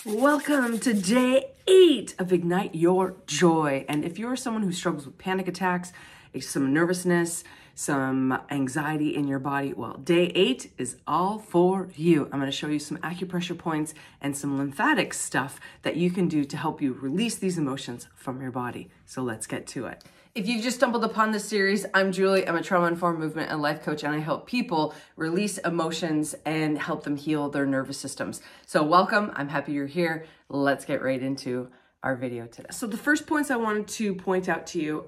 Welcome to day 8 of Ignite Your Joy. And if you're someone who struggles with panic attacks, some nervousness, some anxiety in your body, well, day 8 is all for you. I'm going to show you some acupressure points and some lymphatic stuff that you can do to help you release these emotions from your body. So let's get to it. If you've just stumbled upon this series, I'm Julie. I'm a trauma-informed movement and life coach, and I help people release emotions and help them heal their nervous systems. So welcome. I'm happy you're here. Let's get right into our video today. So the first points I wanted to point out to you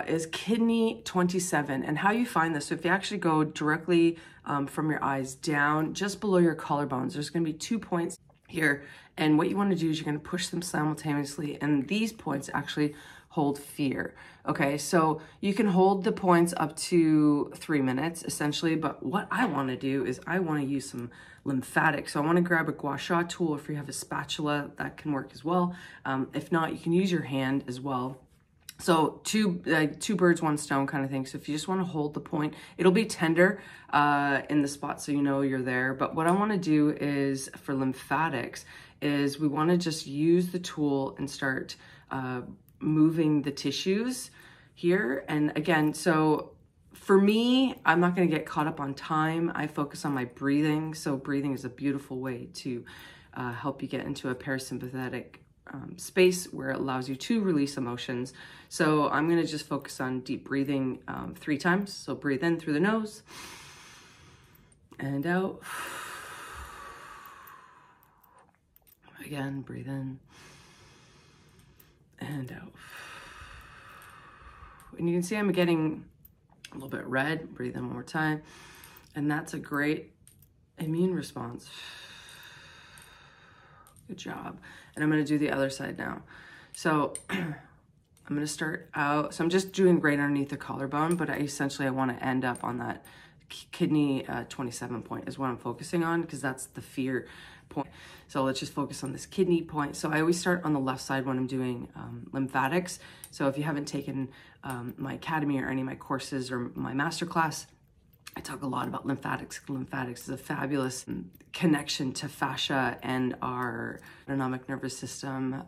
is kidney 27 and how you find this. So if you actually go directly from your eyes down, just below your collarbones, there's going to be 2 points here. And what you want to do is you're going to push them simultaneously. And these points actually hold fear. Okay, so you can hold the points up to 3 minutes essentially, but what I want to do is I want to use some lymphatic. So I want to grab a gua sha tool. If you have a spatula, that can work as well. If not, you can use your hand as well. So two birds, one stone kind of thing. So if you just want to hold the point, it'll be tender in the spot so you know you're there. But what I want to do is for lymphatics is we want to just use the tool and start moving the tissues here. And again, so for me, I'm not going to get caught up on time. I focus on my breathing. So breathing is a beautiful way to help you get into a parasympathetic space where it allows you to release emotions. So I'm going to just focus on deep breathing 3 times. So breathe in through the nose and out. Again, breathe in and out. And you can see I'm getting a little bit red. Breathe in one more time. And that's a great immune response. Good job. And I'm going to do the other side now. So I'm going to start out. So I'm just doing right underneath the collarbone, but I want to end up on that kidney 27 point is what I'm focusing on because that's the fear point. So let's just focus on this kidney point. So I always start on the left side when I'm doing lymphatics. So if you haven't taken my academy or any of my courses or my masterclass, I talk a lot about lymphatics. Lymphatics is a fabulous connection to fascia and our autonomic nervous system.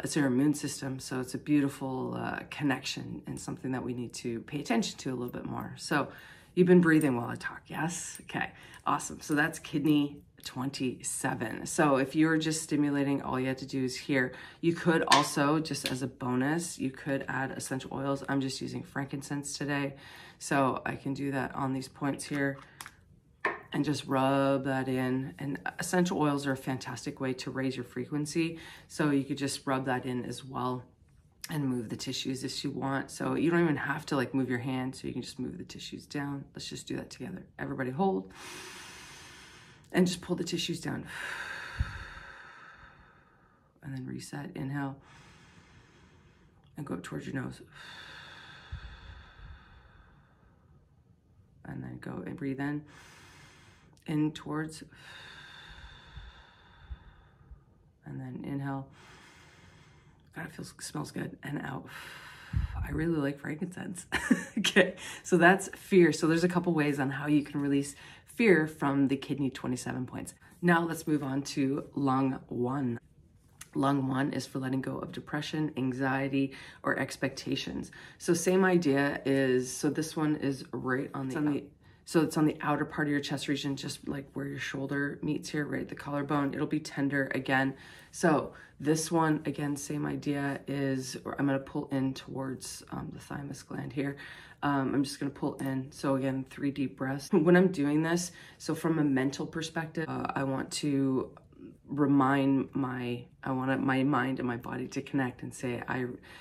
It's our immune system, so it's a beautiful connection and something that we need to pay attention to a little bit more. So you've been breathing while I talk, yes? Okay, awesome. So that's kidney 27. So if you're just stimulating, all you have to do is here. You could also, just as a bonus, you could add essential oils. I'm just using frankincense today. So I can do that on these points here and just rub that in. And essential oils are a fantastic way to raise your frequency. So you could just rub that in as well and move the tissues if you want. So you don't even have to like move your hand. So you can just move the tissues down. Let's just do that together. Everybody hold. And just pull the tissues down. And then reset, inhale. And go up towards your nose. And then go and breathe in towards. And then inhale. God, it smells good. And out. I really like frankincense. Okay, so that's fear. So there's a couple ways on how you can release fear from the kidney 27 points. Now let's move on to lung 1. Lung 1 is for letting go of depression, anxiety, or expectations. So same idea is, so this one is right on so it's on the outer part of your chest region, just like where your shoulder meets here, right? The collarbone, it'll be tender again. So this one, again, same idea is, I'm gonna pull in towards the thymus gland here. I'm just gonna pull in. So again, 3 deep breaths. When I'm doing this, so from a mental perspective, I want to remind my mind and my body to connect and say,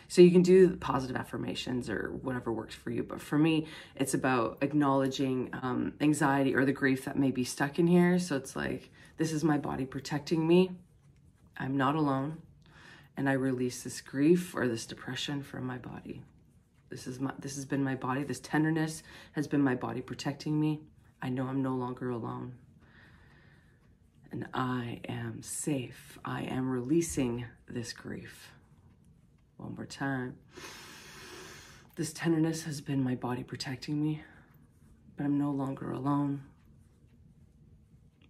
so you can do positive affirmations or whatever works for you. But for me, it's about acknowledging anxiety or the grief that may be stuck in here. So it's like, this is my body protecting me. I'm not alone. And I release this grief or this depression from my body. This has been my body. This tenderness has been my body protecting me. I know I'm no longer alone. And I am safe. I am releasing this grief. One more time. This tenderness has been my body protecting me, but I'm no longer alone.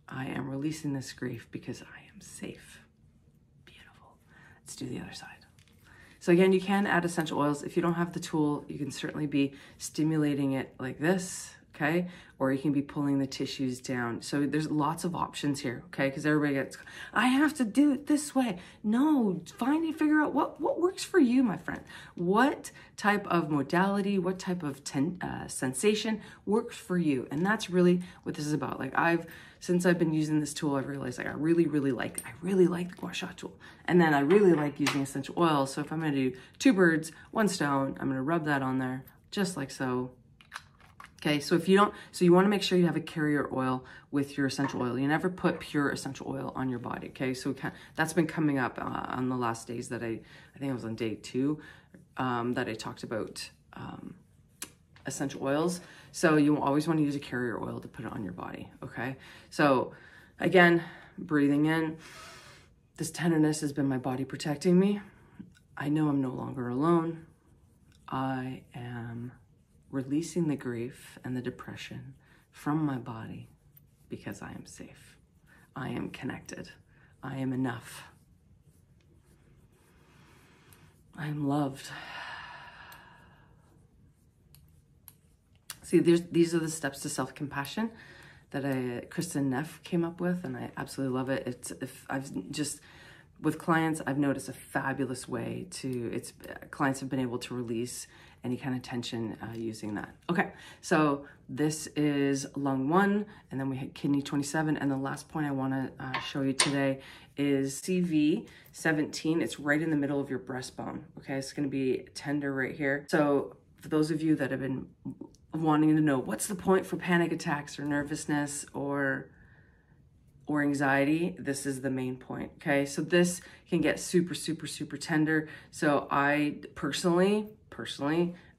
I am releasing this grief because I am safe. Beautiful. Let's do the other side. So again, you can add essential oils. If you don't have the tool, you can certainly be stimulating it like this, okay? Or you can be pulling the tissues down. So there's lots of options here, okay? Because everybody gets, I have to do it this way. No, figure out what works for you, my friend. What type of modality, what type of sensation works for you? And that's really what this is about. Like since I've been using this tool, I've realized like I really like the gua sha tool. And then I really like using essential oils. So if I'm gonna do 2 birds, 1 stone, I'm gonna rub that on there just like so. Okay, so you wanna make sure you have a carrier oil with your essential oil. You never put pure essential oil on your body, okay? So that's been coming up on the last days that I think it was on day 2, that I talked about essential oils. So you always want to use a carrier oil to put it on your body, okay? So again, breathing in. This tenderness has been my body protecting me. I know I'm no longer alone. I am releasing the grief and the depression from my body because I am safe. I am connected. I am enough. I am loved. See, these are the steps to self-compassion that Kristen Neff came up with, and I absolutely love it. With clients, I've noticed a fabulous way clients have been able to release any kind of tension using that. Okay, so this is lung 1, and then we had kidney 27, and the last point I wanna show you today is CV 17. It's right in the middle of your breastbone, okay? It's gonna be tender right here. So for those of you that have been wanting to know what's the point for panic attacks or nervousness or anxiety, this is the main point, okay? So this can get super tender. So I personally,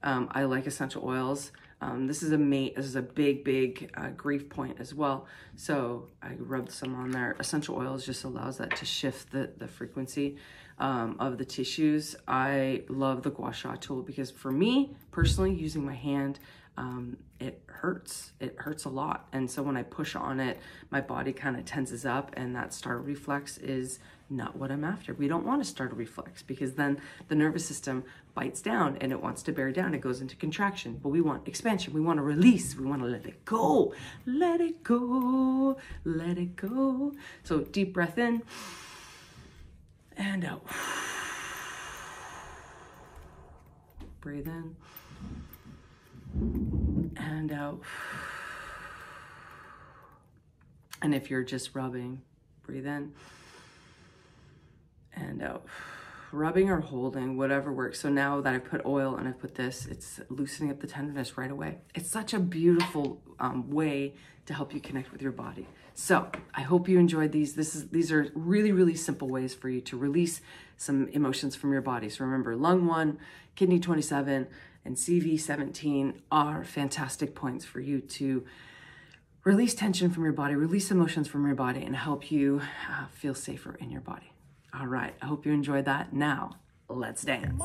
I like essential oils. This is a big grief point as well. So I rubbed some on there. Essential oils just allows that to shift the frequency of the tissues. I love the gua sha tool because for me personally, using my hand, it hurts a lot. And so when I push on it, my body kind of tenses up, and that startle reflex is not what I'm after. We don't want to startle reflex because then the nervous system bites down and it wants to bear down. It goes into contraction, but we want expansion. We want to release. We want to let it go. Let it go. Let it go. So deep breath in and out. Breathe in and out. And if you're just rubbing, breathe in and out. Rubbing or holding, whatever works. So now that I've put oil and I've put this, it's loosening up the tenderness right away. It's such a beautiful way to help you connect with your body. So I hope you enjoyed these. These are really simple ways for you to release some emotions from your body. So remember, lung 1, kidney 27, and CV 17 are fantastic points for you to release tension from your body, release emotions from your body, and help you feel safer in your body. All right, I hope you enjoyed that. Now, let's dance.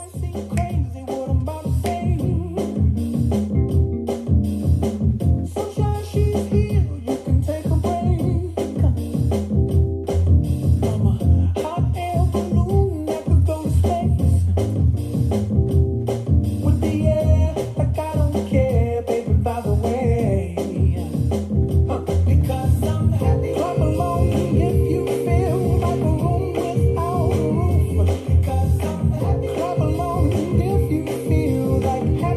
Clap along if you feel like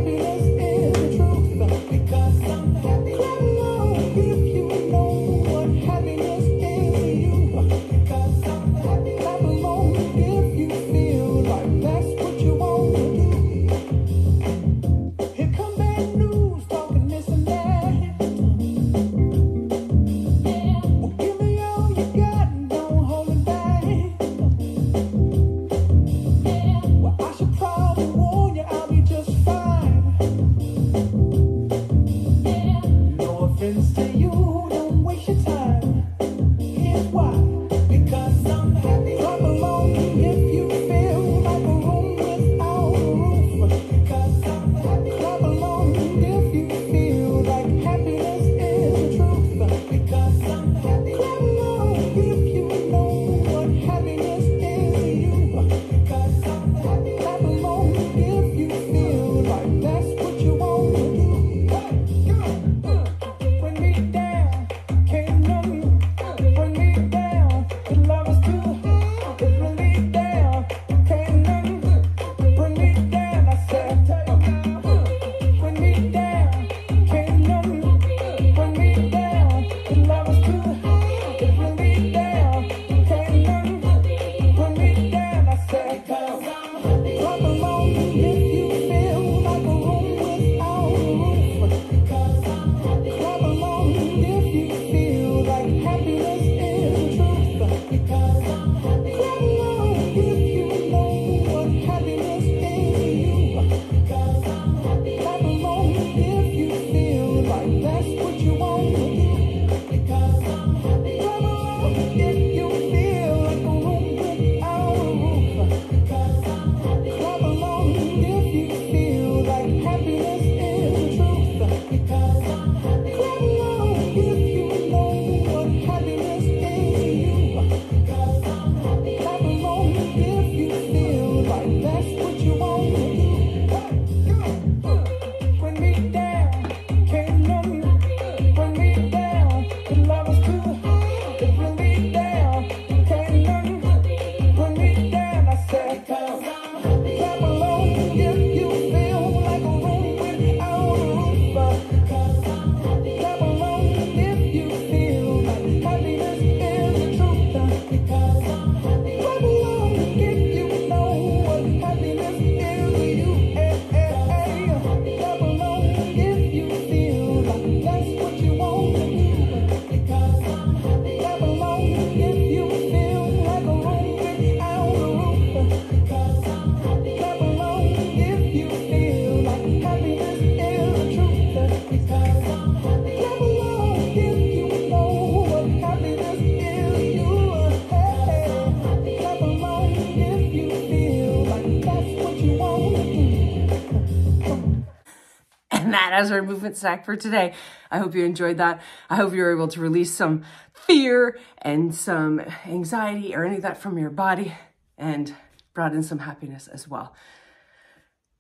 that as our movement snack for today. I hope you enjoyed that. I hope you were able to release some fear and some anxiety or any of that from your body and brought in some happiness as well.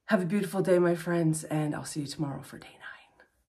Have a beautiful day, my friends, and I'll see you tomorrow for day 9.